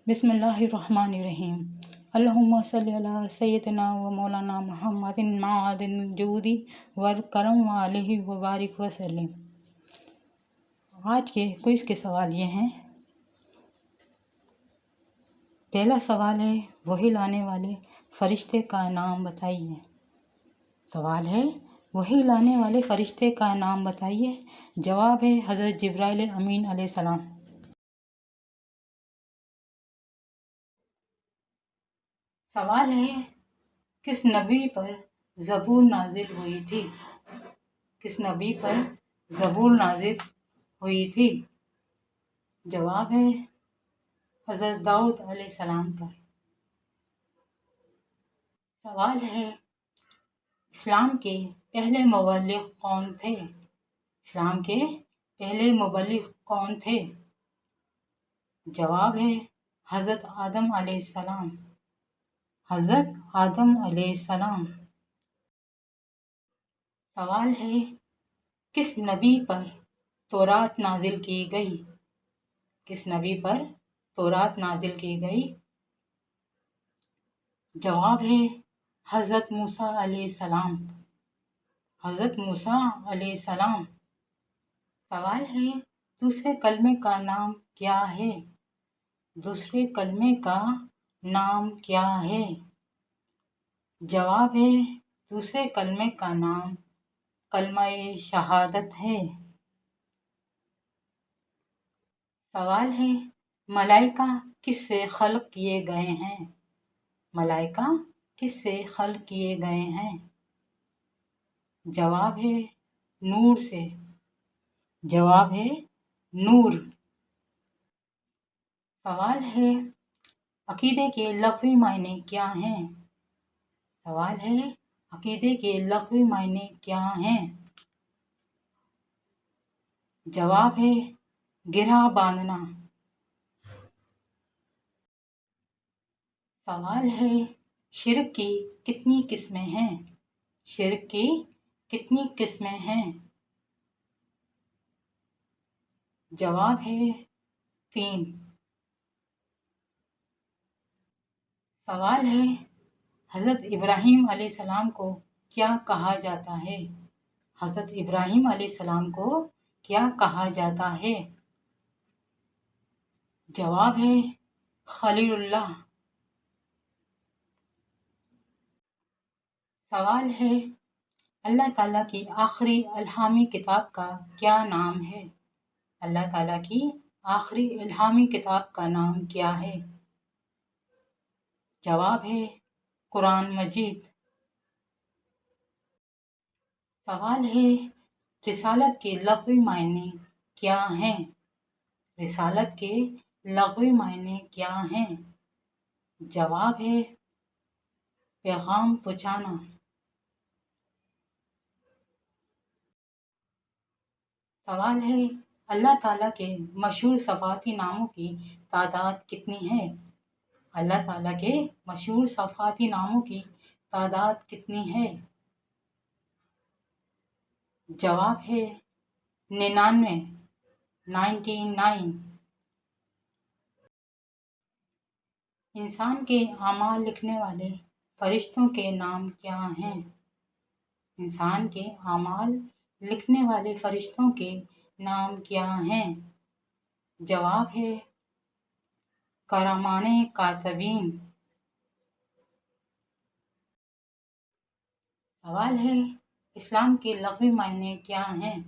بسم اللہ الرحمن الرحیم۔ اللہم صلی علی سیدنا و مولانا محمد معدن الجود والکرم وعلیہ وبارک وسلم۔ آج کے کوئز کے سوال یہ ہیں۔ پہلا سوال ہے، وحی لانے والے فرشتے کا نام بتائیے۔ سوال ہے، وحی لانے والے فرشتے کا نام بتائیے۔ جواب ہے حضرت جبرائیل امین علیہ السلام۔ سوال ہے، کس نبی پر زبور نازل ہوئی تھی؟ کس نبی پر زبور نازل ہوئی تھی؟ جواب ہے حضرت داؤد علیہ السلام پر۔ سوال ہے، اسلام کے پہلے مبلغ کون تھے؟ اسلام کے پہلے مبلغ کون تھے؟ جواب ہے حضرت آدم علیہ السلام۔ حضرت آدم علیہ السلام۔ سوال ہے، کس نبی پر تورات نازل کی گئی؟ کس نبی پر تورات نازل کی گئی؟ جواب ہے حضرت موسیٰ علیہ السلام۔ حضرت موسیٰ علیہ السلام۔ سوال ہے، دوسرے کلمے کا نام کیا ہے؟ دوسرے کلمے کا نام کیا ہے؟ جواب ہے دوسرے کلمے کا نام کلمہ شہادت ہے۔ سوال ہے، ملائکہ کس سے خلق کیے گئے ہیں؟ ملائکہ کس سے خلق کیے گئے ہیں؟ جواب ہے نور سے۔ جواب ہے نور۔ سوال ہے، عقیدے کے لغوی معنی کیا ہیں؟ سوال ہے، عقیدے کے لغوی معنی کیا ہیں؟ جواب ہے گرہ باندھنا۔ سوال ہے، شرک کی کتنی قسمیں ہیں؟ شرک کی کتنی قسمیں ہیں؟ جواب ہے 3۔ سوال ہے، حضرت ابراہیم علیہ السلام کو کیا کہا جاتا ہے؟ حضرت ابراہیم علیہ السلام کو کیا کہا جاتا ہے؟ جواب ہے خلیل اللہ۔ سوال ہے، اللہ تعالیٰ کی آخری الہامی کتاب کا کیا نام ہے؟ اللہ تعالیٰ کی آخری الہامی کتاب کا نام کیا ہے؟ جواب ہے قرآن مجید۔ سوال ہے، رسالت کے لغوی معنی کیا ہیں؟ رسالت کے لغوی معنی کیا ہیں؟ جواب ہے پیغام پہنچانا۔ سوال ہے، اللہ تعالیٰ کے مشہور صفاتی ناموں کی تعداد کتنی ہے؟ اللہ تعالیٰ کے مشہور صفاتی ناموں کی تعداد کتنی ہے؟ جواب ہے 99۔ انسان کے اعمال لکھنے والے فرشتوں کے نام کیا ہیں؟ انسان کے اعمال لکھنے والے فرشتوں کے نام کیا ہیں؟ جواب ہے کرامان کاتبین۔ سوال ہے، اسلام کے لغوی معنی کیا ہیں؟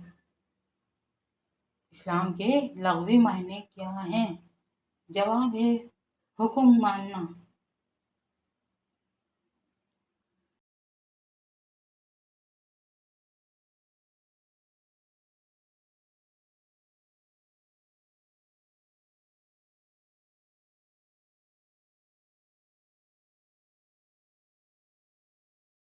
اسلام کے لغوی معنی کیا ہیں؟ جواب ہے حکم ماننا۔